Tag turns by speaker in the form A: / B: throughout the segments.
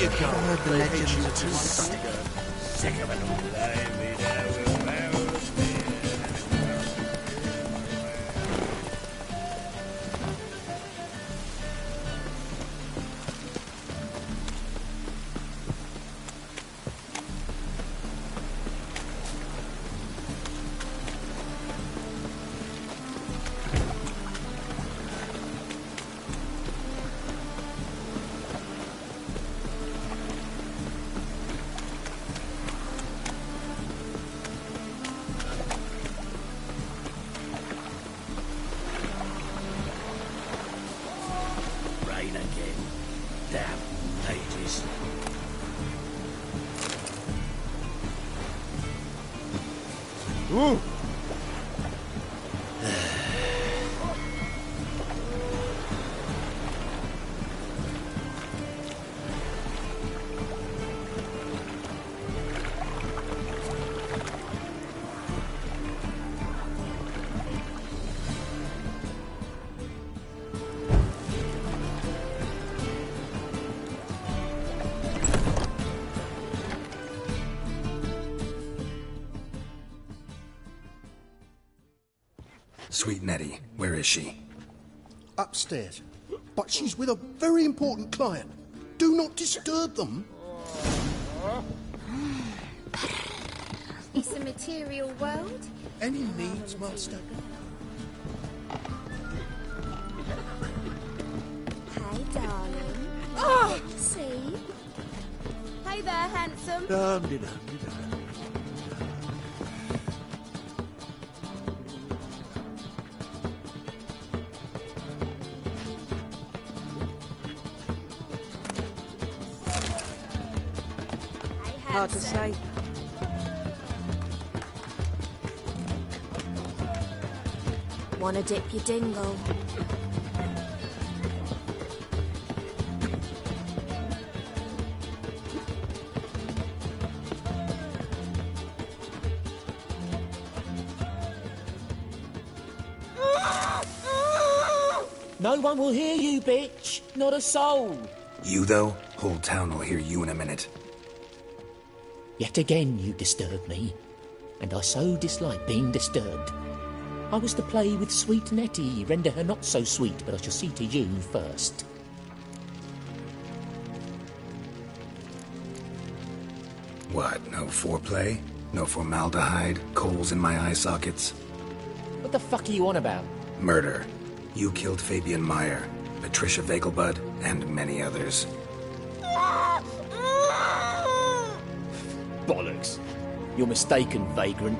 A: you go.
B: The legends are too
A: Sick of it all. Rain again. Damn pages.
B: Ooh.
C: Sweet Nettie, where is she?
D: Upstairs. But she's with a very important client. Do not disturb them.
E: It's a material world.
D: Any needs, Master?
E: Hey, darling. Oh, see? Hey there, handsome.
F: Hard to say.
E: Wanna dip your dingle?
G: No one will hear you, bitch. Not a soul.
C: You, though? Whole town will hear you in a minute.
G: Yet again you disturb me, and I so dislike being disturbed. I was to play with sweet Nettie, render her not so sweet, but I shall see to you first.
C: What, no foreplay? No formaldehyde? Coals in my eye sockets?
G: What the fuck are you on about?
C: Murder. You killed Fabian Meyer, Patricia Vegelbud, and many others.
G: Bollocks. You're mistaken, vagrant.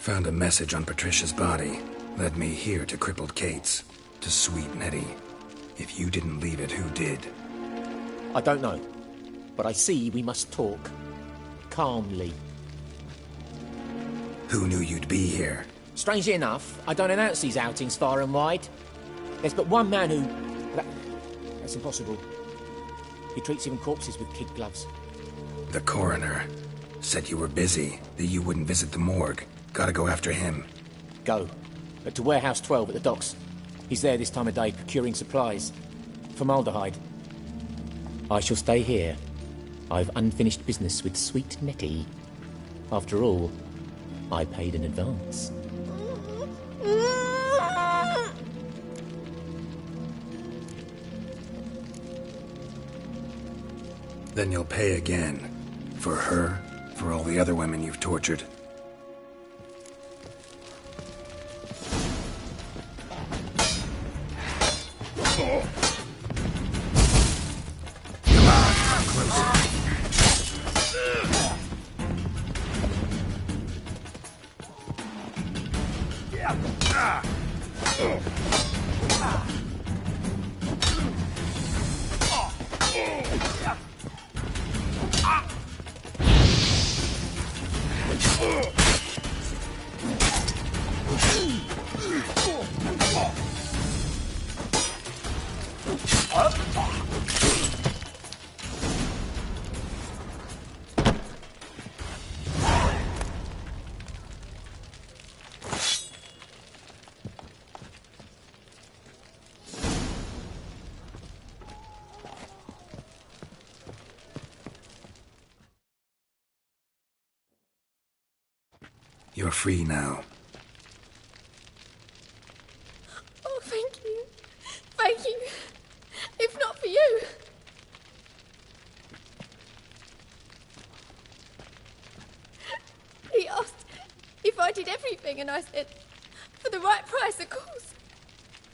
C: Found a message on Patricia's body. Led me here to crippled Kate's. To sweet Nettie. If you didn't leave it, who did?
G: I don't know, but I see we must talk. Calmly.
C: Who knew you'd be here?
G: Strangely enough, I don't announce these outings far and wide. There's but one man who... That's impossible. He treats even corpses with kid gloves.
C: The coroner. Said you were busy, that you wouldn't visit the morgue. Gotta go after him.
G: Go. But to Warehouse 12 at the docks. He's there this time of day procuring supplies. Formaldehyde. I shall stay here. I've unfinished business with sweet Nettie. After all, I paid in advance.
C: Then you'll pay again. For her, for all the other women you've tortured. You're free now.
E: Oh, thank you. Thank you. If not for you. He asked if I did everything, and I said, for the right price, of course.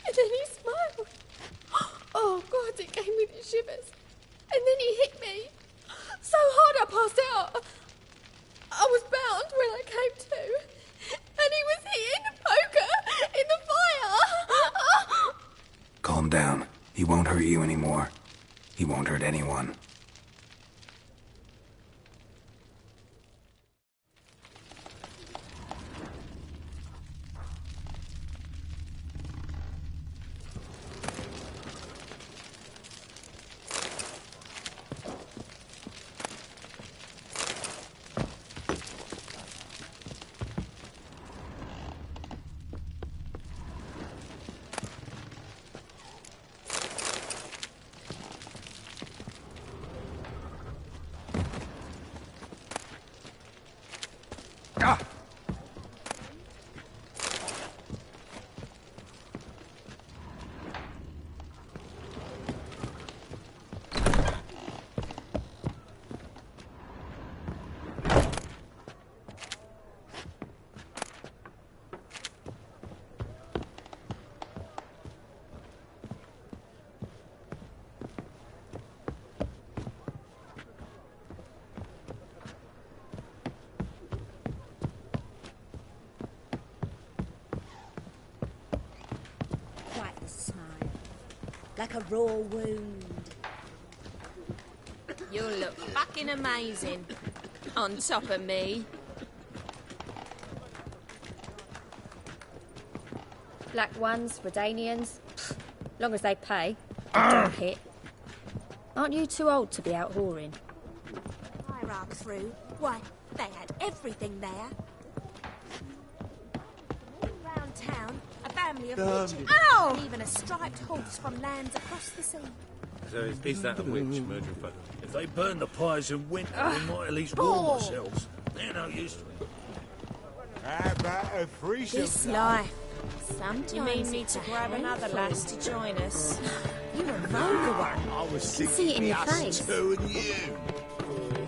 E: And then he smiled. Oh, God, it gave me the shivers. And then he hit me so hard I passed out. I was bound when I came to, and he was hitting the poker in the fire.
C: Calm down. He won't hurt you anymore. He won't hurt anyone.
H: Like a raw wound.
E: You'll look fucking amazing on top of me. Black ones, Redanians, long as they pay. Don't hit. Aren't you too old to be out whoring?
H: Hierarch through. Why, they had everything there. Round town, a family of witches.
E: Ow!
H: And even a striped horse from lands across the sea.
A: So is that a witch murdering folk? If they burn the pies in winter, we might at least warm ourselves. They're no use to it.
B: How about a free
E: This life. Sometimes
F: You mean me to grab another lass to join us?
E: You're a vulgar one.
B: I was
E: See it in your face.
B: two and you.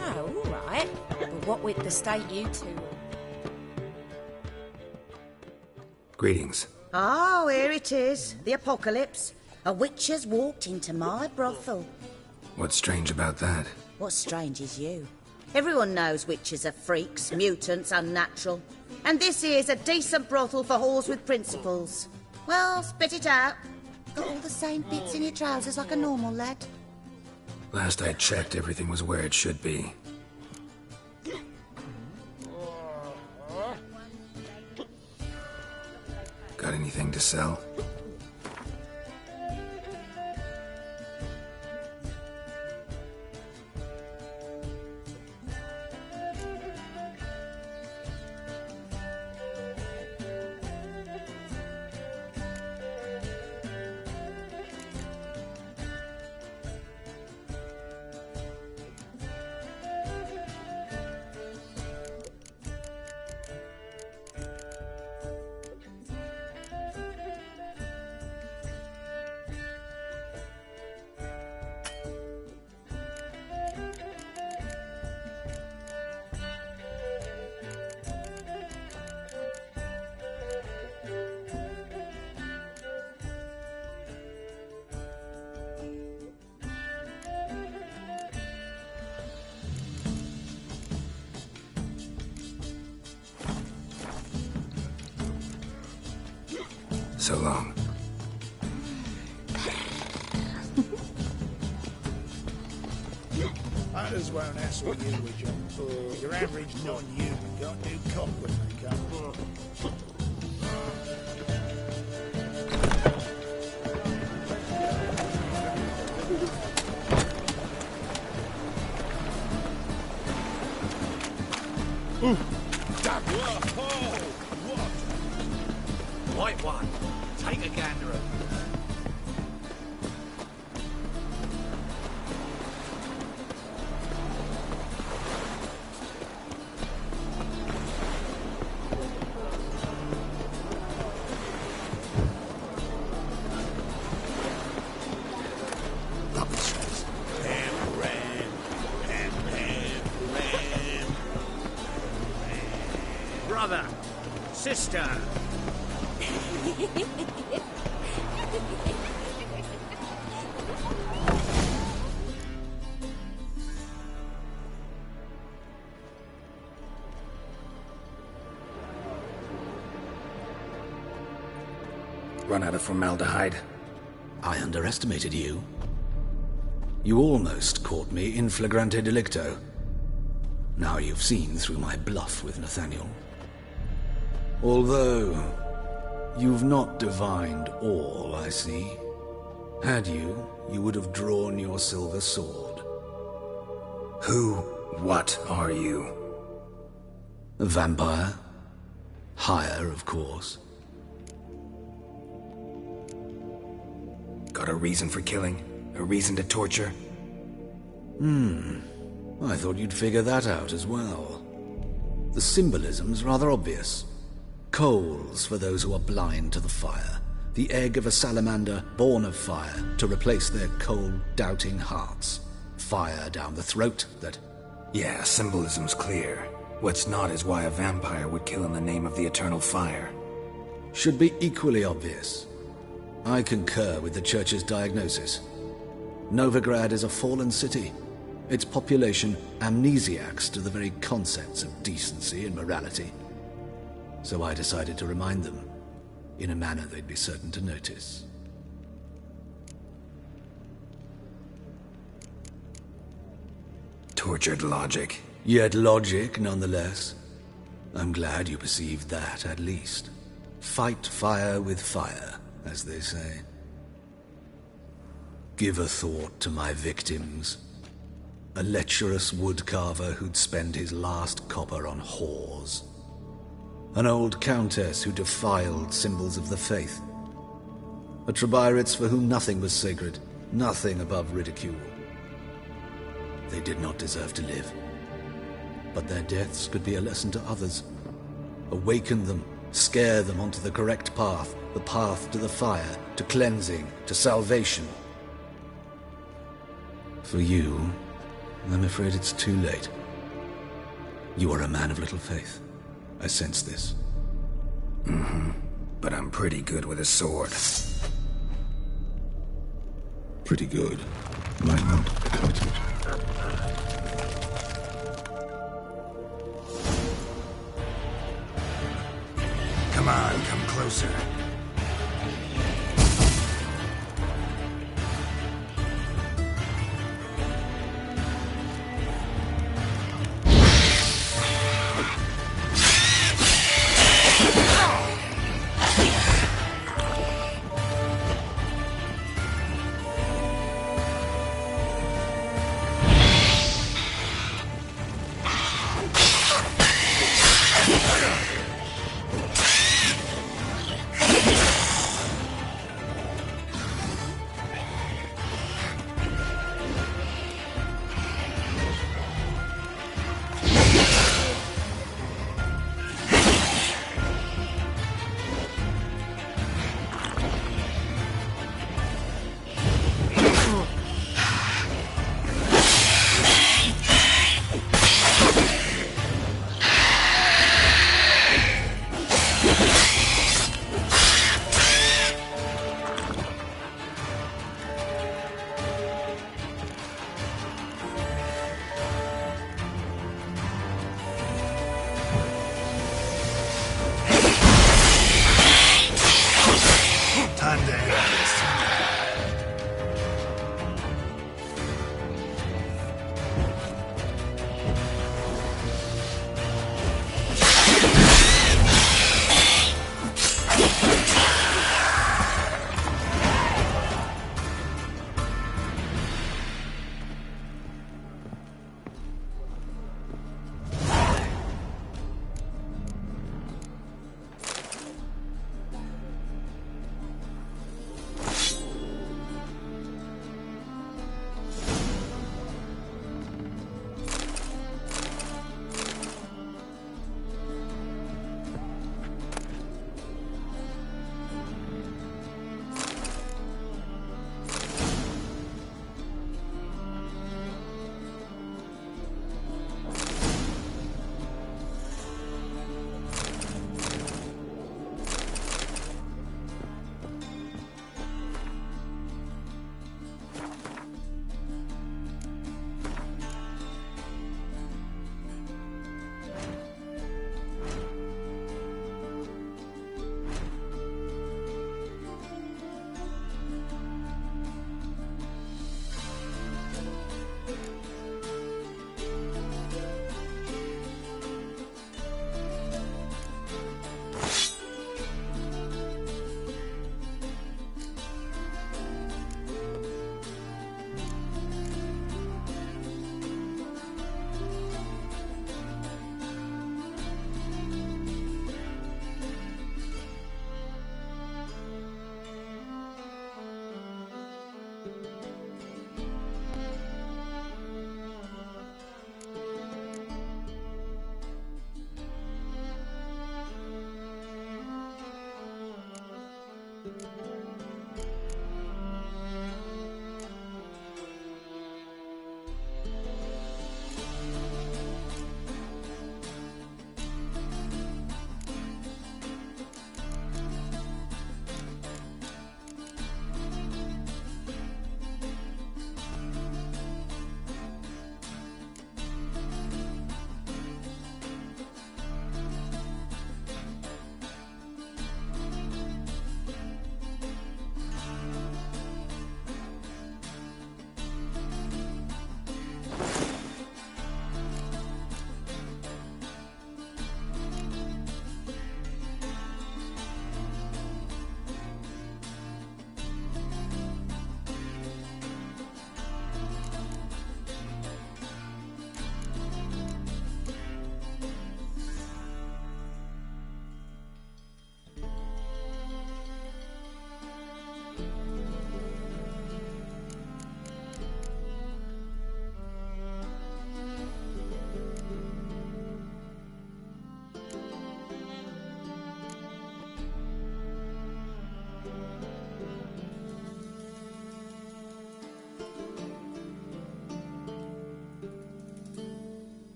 F: Oh, all right. But what with the state you two?
C: Greetings.
H: Oh, here it is. The apocalypse. A witch has walked into my brothel.
C: What's strange about that?
H: What's strange is you. Everyone knows witches are freaks, mutants, unnatural. And this here's a decent brothel for whores with principles. Well, spit it out. Got all the same bits in your trousers like a normal lad.
C: Last I checked, everything was where it should be. Got anything to sell? So long.
A: Others won't hassle you with your average non-human can't do cock when they come.
I: White one. Take a gander at
A: monster!
C: Run out of formaldehyde?
J: I underestimated you. You almost caught me in flagrante delicto. Now you've seen through my bluff with Nathaniel. Although, you've not divined all, I see. Had you, you would have drawn your silver sword.
C: What are you?
J: A vampire. Higher, of course.
C: Got a reason for killing? A reason to torture?
J: I thought you'd figure that out as well. The symbolism's rather obvious. Coals for those who are blind to the fire. The egg of a salamander born of fire to replace their cold-doubting hearts. Fire down the throat that...
C: Yeah, symbolism's clear. What's not is why a vampire would kill in the name of the eternal fire.
J: Should be equally obvious. I concur with the Church's diagnosis. Novigrad is a fallen city. Its population amnesiacs to the very concepts of decency and morality. So I decided to remind them, in a manner they'd be certain to notice.
C: Tortured logic.
J: Yet logic, nonetheless. I'm glad you perceived that, at least. Fight fire with fire, as they say. Give a thought to my victims. A lecherous woodcarver who'd spend his last copper on whores. An old countess who defiled symbols of the faith. A Trebirates for whom nothing was sacred, nothing above ridicule. They did not deserve to live. But their deaths could be a lesson to others. Awaken them, scare them onto the correct path, the path to the fire, to cleansing, to salvation. For you, I'm afraid it's too late. You are a man of little faith. I sense this.
C: But I'm pretty good with a sword.
B: Pretty good. Might not cut it.
C: Come on, come closer.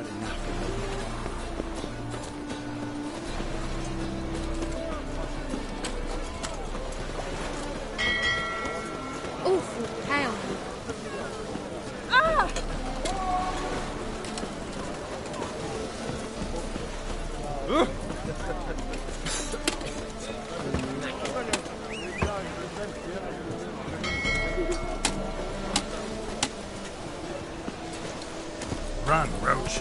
A: had enough of it.
E: Awful pound. Ah!
A: Run, Roach.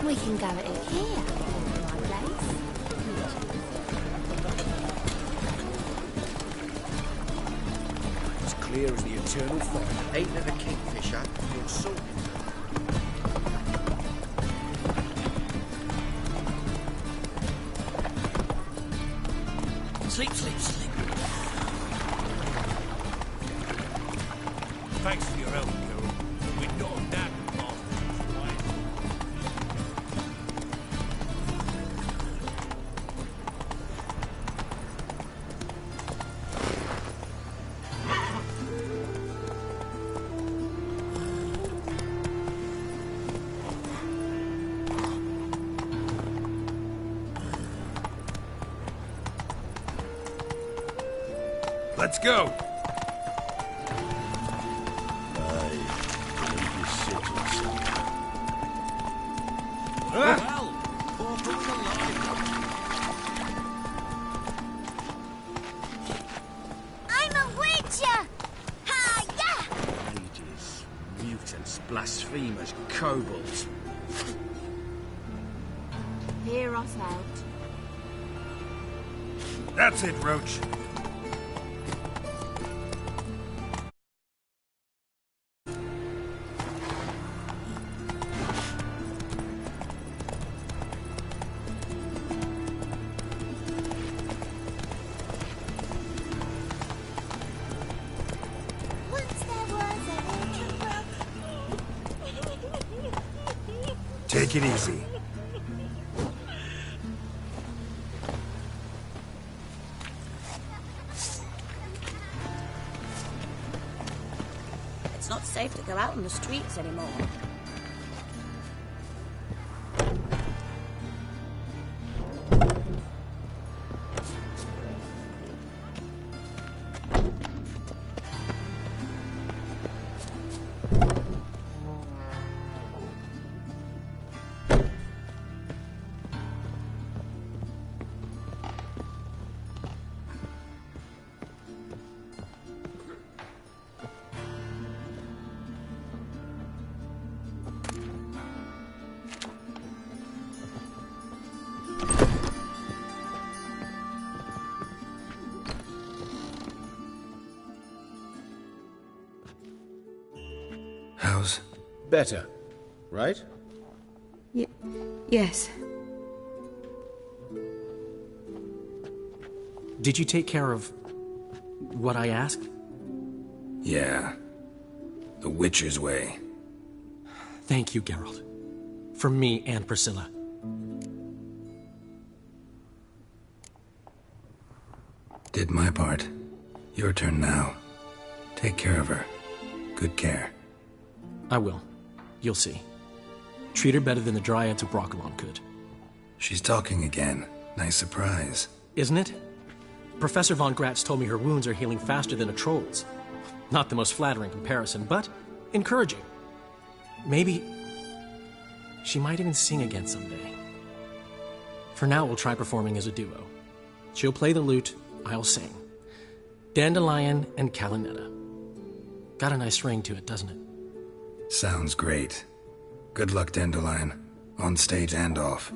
E: We can go at it here, my place.
I: As clear as the eternal fog. Ain't it a kingfisher? You're sorted. Sleep, sleep, sleep.
A: Thanks for your help, Carol. We're not that bastards, right? Let's go!
I: Well, poor boy's alive.
E: I'm a witcher! Ha-ya!
I: Mages, mutants, blasphemers, kobolds.
E: Hear us out.
A: That's it, Roach.
E: Once there was a
C: Take it easy.
H: It's not safe to go out on the streets anymore.
C: How's...
I: Better, right?
F: Yes.
K: Did you take care of what I asked?
C: Yeah. The Witcher's way.
K: Thank you, Geralt. From me and Priscilla.
C: Did my part. Your turn now. Take care of her. Good care.
K: I will. You'll see. Treat her better than the Dryads of Broccolon could.
C: She's talking again. Nice surprise.
K: Isn't it? Professor Von Gratz told me her wounds are healing faster than a troll's. Not the most flattering comparison, but encouraging. Maybe she might even sing again someday. For now, we'll try performing as a duo. She'll play the lute, I'll sing. Dandelion and Calinetta. Got a nice ring to it, doesn't it?
C: Sounds great. Good luck, Dandelion. On stage and off.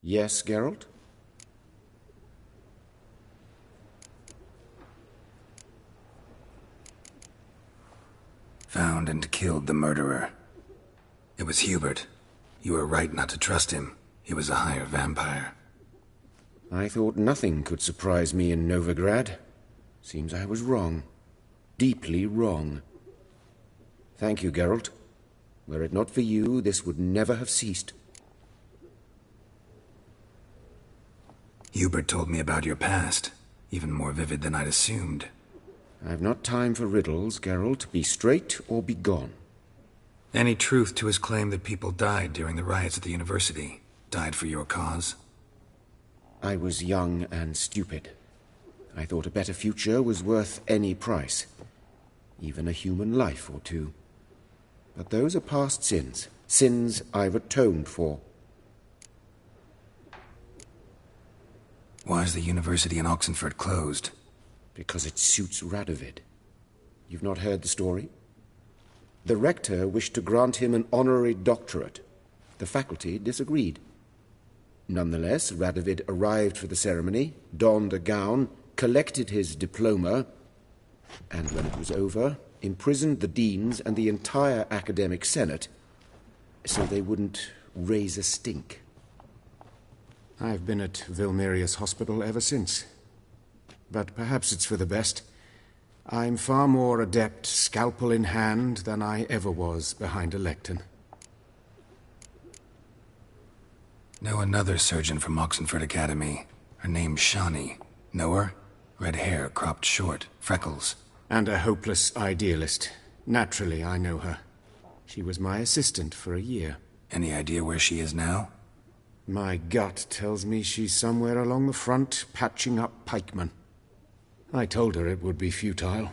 I: Yes, Geralt?
C: Found and killed the murderer. It was Hubert. You were right not to trust him. He was a higher vampire.
L: I thought nothing could surprise me in Novigrad. Seems I was wrong. Deeply wrong. Thank you, Geralt. Were it not for you, this would never have ceased.
C: Hubert told me about your past, even more vivid than I'd assumed.
L: I've not time for riddles, Geralt. Be straight or be gone.
C: Any truth to his claim that people died during the riots at the university? Died for your cause?
L: I was young and stupid. I thought a better future was worth any price. Even a human life or two. But those are past sins. Sins I've atoned for.
C: Why is the university in Oxenford closed?
L: Because it suits Radovid. You've not heard the story? The rector wished to grant him an honorary doctorate. The faculty disagreed. Nonetheless, Radovid arrived for the ceremony, donned a gown, collected his diploma, and when it was over, imprisoned the deans and the entire academic senate so they wouldn't raise a stink. I've been at Vilmerius Hospital ever since. But perhaps it's for the best. I'm far more adept, scalpel in hand, than I ever was behind a lectern.
C: Know another surgeon from Oxenford Academy. Her name's Shawnee. Know her? Red hair, cropped short, freckles.
L: And a hopeless idealist. Naturally, I know her. She was my assistant for a year.
C: Any idea where she is now?
L: My gut tells me she's somewhere along the front, patching up pikemen. I told her it would be futile.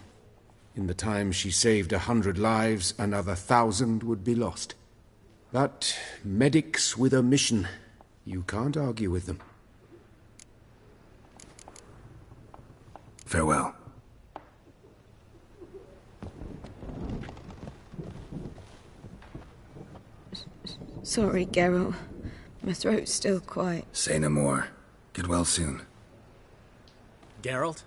L: In the time she saved 100 lives, another 1,000 would be lost. But medics with a mission, you can't argue with them.
C: Farewell.
E: Sorry, Geralt. My throat's still quite...
C: Say no more. Get well soon.
K: Geralt?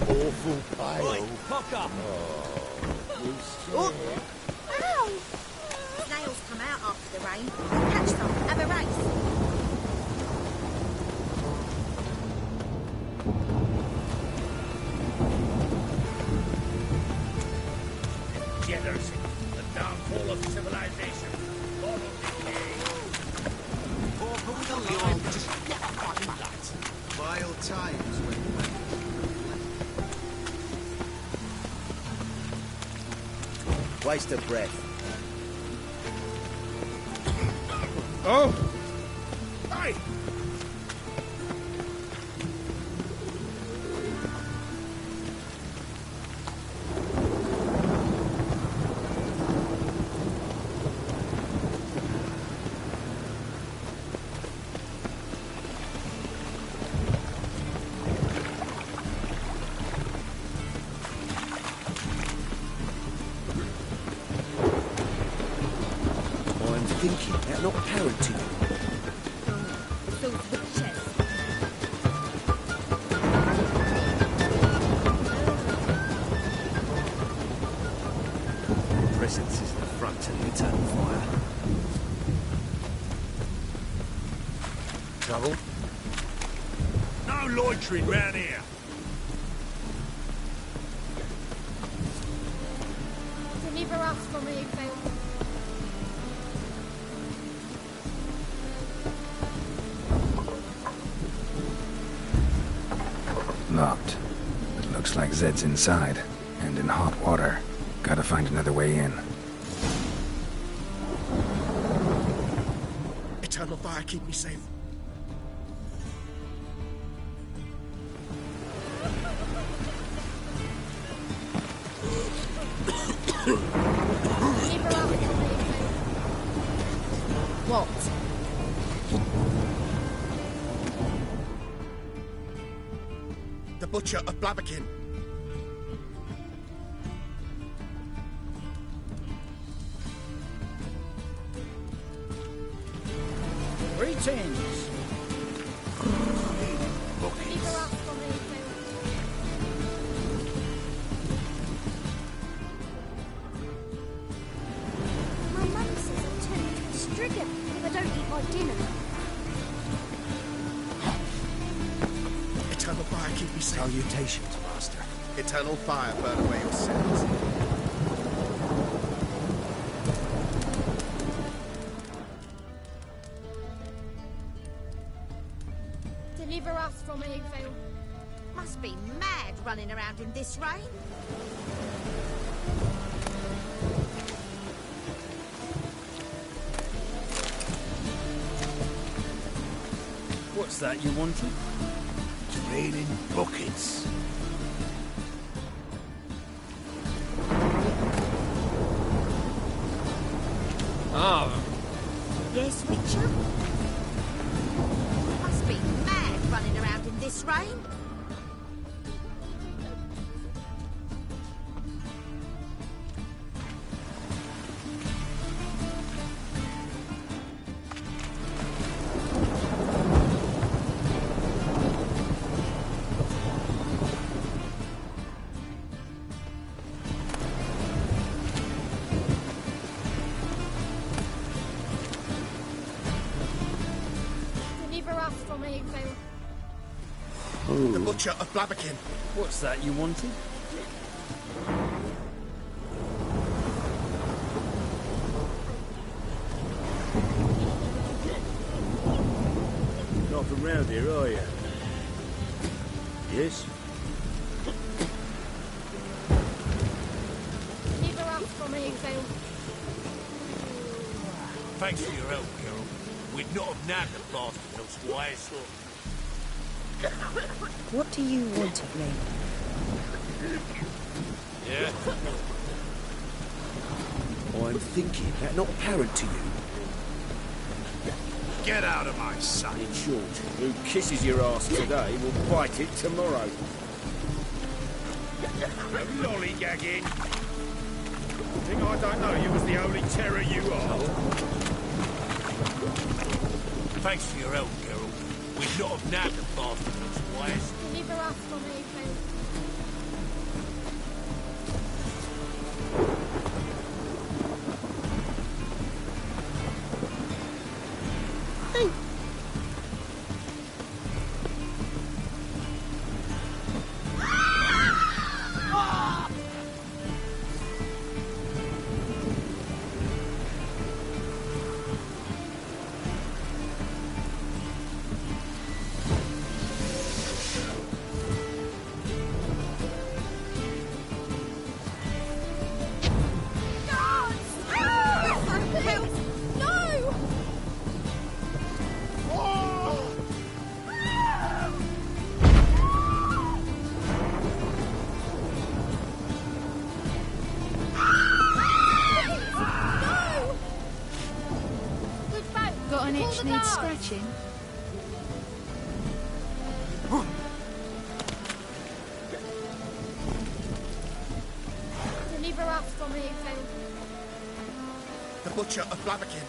I: Awful pile.
K: Oi, fuck up!
H: Oh. Ow! Snails come out after the rain. Catch some, have a race.
A: Degeneracy, the downfall of civilization, moral decay.
I: Vile times when waste of breath.
A: Oh! Hey!
I: Thinking they're not parenting.
H: Those witches.
I: Presence is the front to the eternal fire. Trouble?
A: No loitering round here.
E: Deliver us from evil.
C: Locked. It looks like Zed's inside, and in hot water. Gotta find another way in.
I: Eternal fire, keep me safe.
F: What?
I: The Butcher of Blaviken.
M: Greetings.
E: My mum says I'll turn into a striga if I don't eat my dinner.
I: Eternal fire, keep me safe.
M: Salutations, Master.
I: Eternal fire, burn away your sins.
E: Deliver us from evil.
H: Must be mad running around in this rain.
A: What's that you wanted?
M: It's raining buckets.
H: Yes, Witcher? Must be mad running around in this rain.
E: Deliver us from evil.
I: The Butcher of Blaviken.
A: What's that you wanted? Not from round here, are you? Yes?
E: Deliver us from evil.
A: Thanks for your help, Carol. We'd not have nabbed the bastard elsewhere, so...
F: What do you want of me?
A: Yeah?
M: I'm thinking that not apparent to you.
A: Get out of my sight.
M: In short, who kisses your ass today will bite it tomorrow.
A: Lollygagging. Think I don't know you was the only terror you are? Thanks for your help, Carol. We'd not have nabbed the bastard elsewhere.
E: Deliver us from evil.
N: Got an itch needs scratching?
E: Deliver us from evil.
I: The Butcher of Blaviken.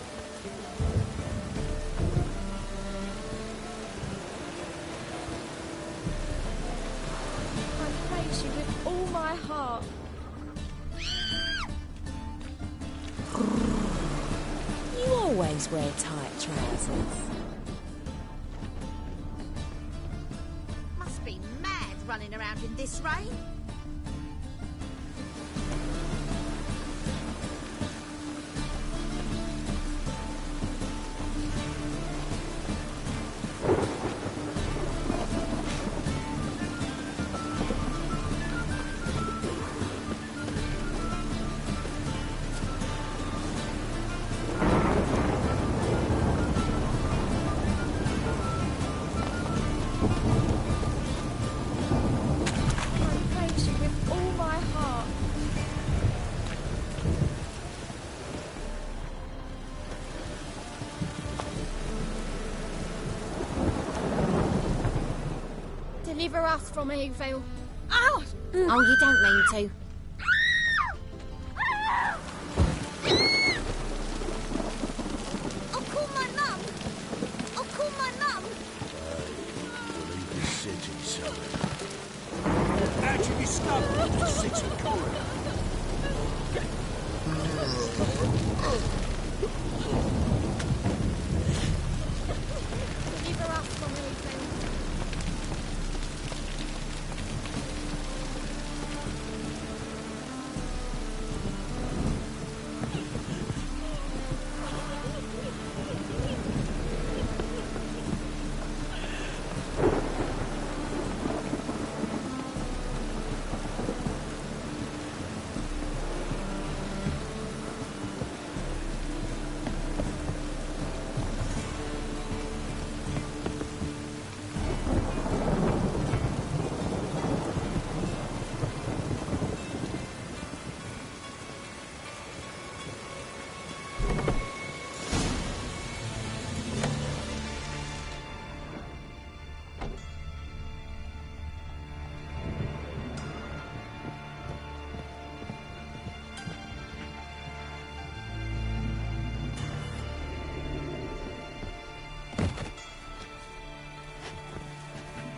E: I praise you with all my heart.
F: You always wear tight trousers.
H: Must be mad running around in this rain.
N: Give her us from Evil.
F: Oh, you don't mean to.
H: I'll call my mum. I'll call my mum.
A: We'll leave the city, son.
M: How'd you discover the city corridor?
N: Give her us from Evil.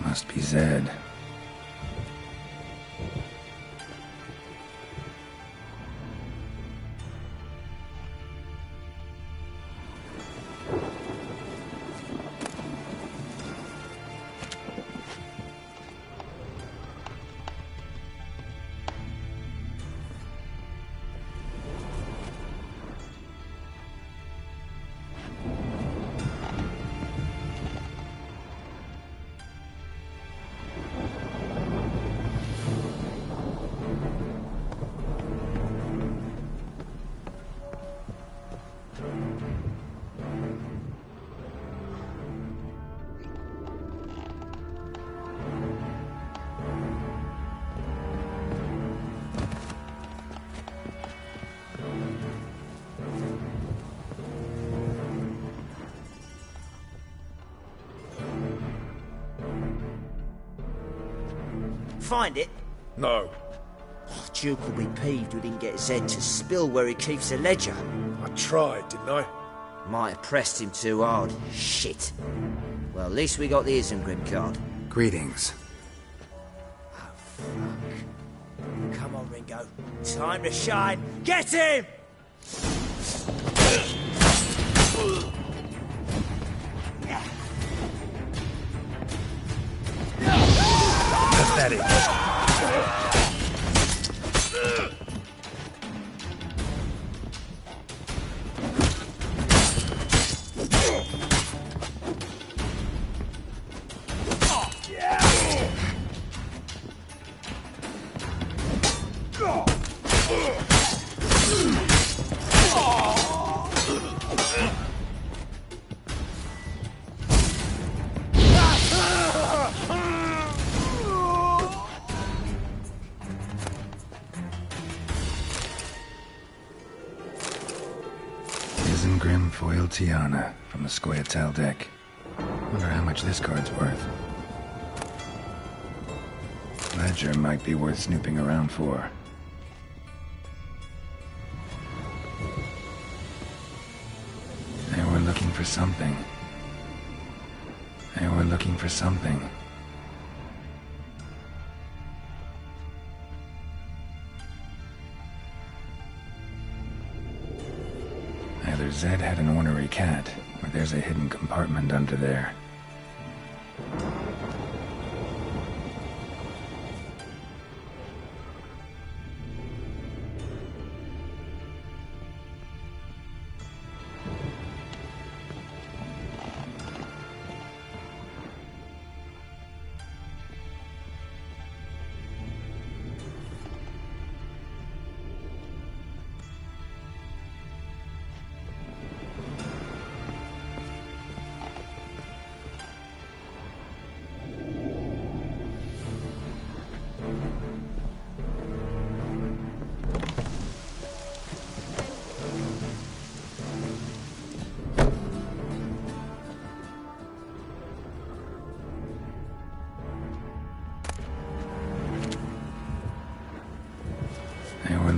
C: Must be Zed.
I: Find it?
A: No.
I: Oh, Duke will be peeved we didn't get Zed to spill where he keeps the ledger.
A: I tried, didn't I?
I: Might have pressed him too hard. Shit. Well, at least we got the Isengrim card.
C: Greetings.
I: Oh, fuck. Come on, Ringo. Time to shine. Get him!
A: Pathetic.
C: Isengrim foil Tiana from the Scoia'tael deck. Wonder how much this card's worth. Ledger might be worth snooping around for. They were looking for something. They were looking for something. Either Zed had an ornery cat, or there's a hidden compartment under there.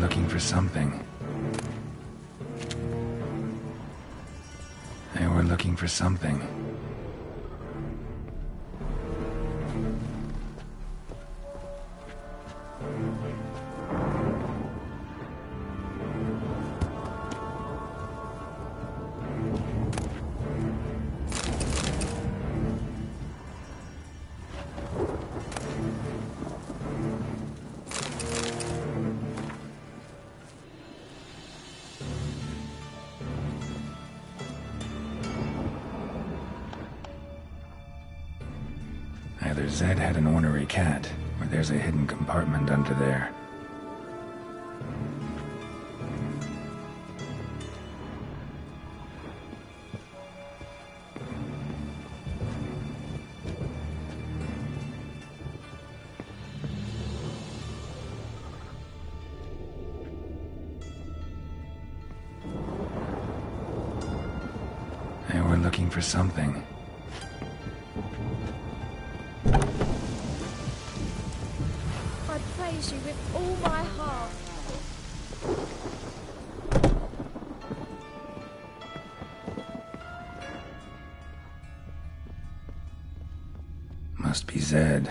C: looking for something. They were looking for something. Either Zed had an ornery cat, or there's a hidden compartment under there. They were looking for something.
E: I praise you with all my heart.
C: Must be Zed.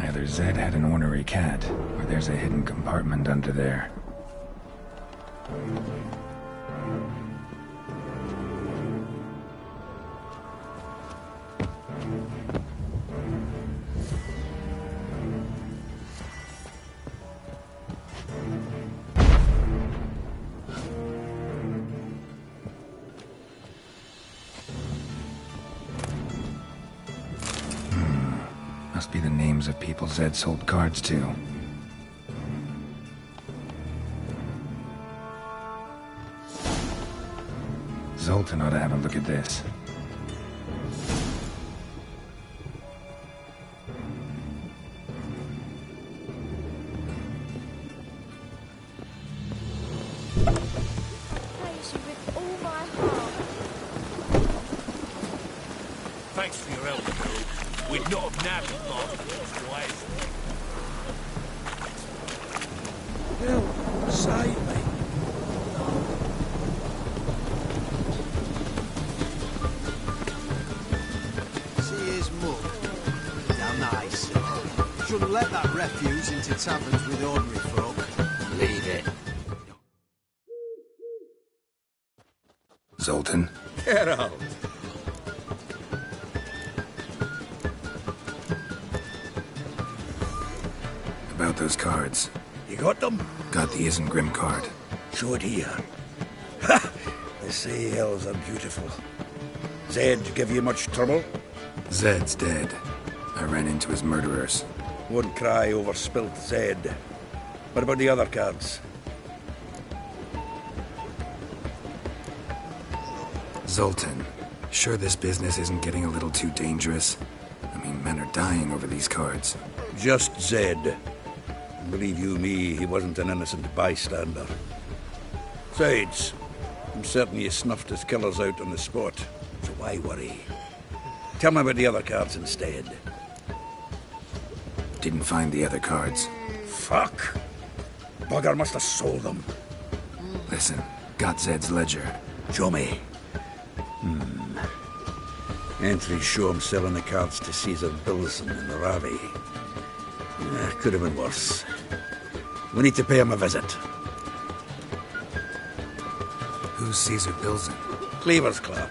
C: Either Zed had an ornery cat, or there's a hidden compartment under there. Must be the names of people Zed sold cards to. Zoltan ought to have a look at this.
E: Praise you with all my heart.
A: Thanks for your help, Harold. We'd not have nabbed him otherwise.
M: Help, save me.
O: See his mug. Damn nice. Shouldn't let that refuse into taverns with ordinary folk.
C: Leave it. Zoltan?
M: Get out.
C: About those cards.
M: You got them?
C: Got the Isn't Grim card.
M: Show it here. Ha! They say elves are beautiful. Zed give you much trouble?
C: Zed's dead. I ran into his murderers.
M: Won't cry over spilt Zed. What about the other cards?
C: Zoltan, sure this business isn't getting a little too dangerous? I mean, men are dying over these cards.
M: Just Zed. Believe you me, he wasn't an innocent bystander. Besides, I'm certain you snuffed his killers out on the spot, so why worry? Tell me about the other cards instead.
C: Didn't find the other cards.
M: Fuck! Bugger must have sold them.
C: Listen, got Zed's ledger.
M: Show me. Entries show him selling the cards to Caesar Bilson and Ravi. Could have been worse. We need to pay him a visit.
C: Who's Caesar Bilson?
M: Cleaver's Club.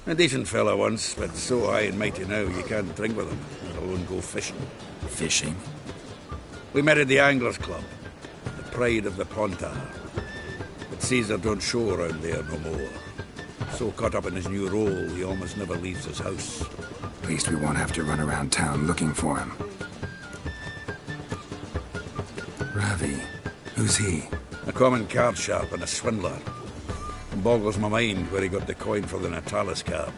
M: A decent fella once, but so high and mighty now you can't drink with him, let alone go fishing.
C: Fishing?
M: We met at the Anglers Club, the pride of the Pontar. But Caesar don't show around there no more. So caught up in his new role, he almost never leaves his house.
C: At least we won't have to run around town looking for him. Ravi, who's he?
M: A common card sharp and a swindler. Boggles my mind where he got the coin for the Natalis card.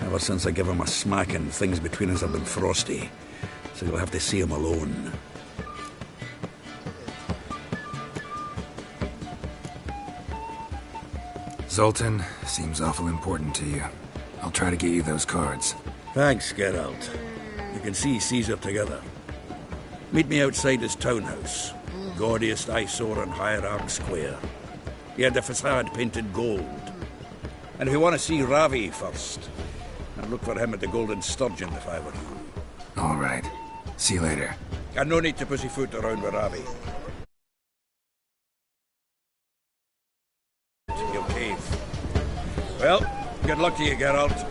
M: Ever since I gave him a smacking, things between us have been frosty. So you'll have to see him alone.
C: Zoltan, seems awful important to you. I'll try to get you those cards.
M: Thanks, Geralt. You can see Caesar together. Meet me outside his townhouse. Gaudiest eyesore on Hierarch Square. He had the facade painted gold. And if you want to see Ravi first, I'd look for him at the Golden Sturgeon if I were you.
C: All right. See you later.
M: And no need to pussyfoot around with Ravi. Your cave. Well, good luck to you, Geralt.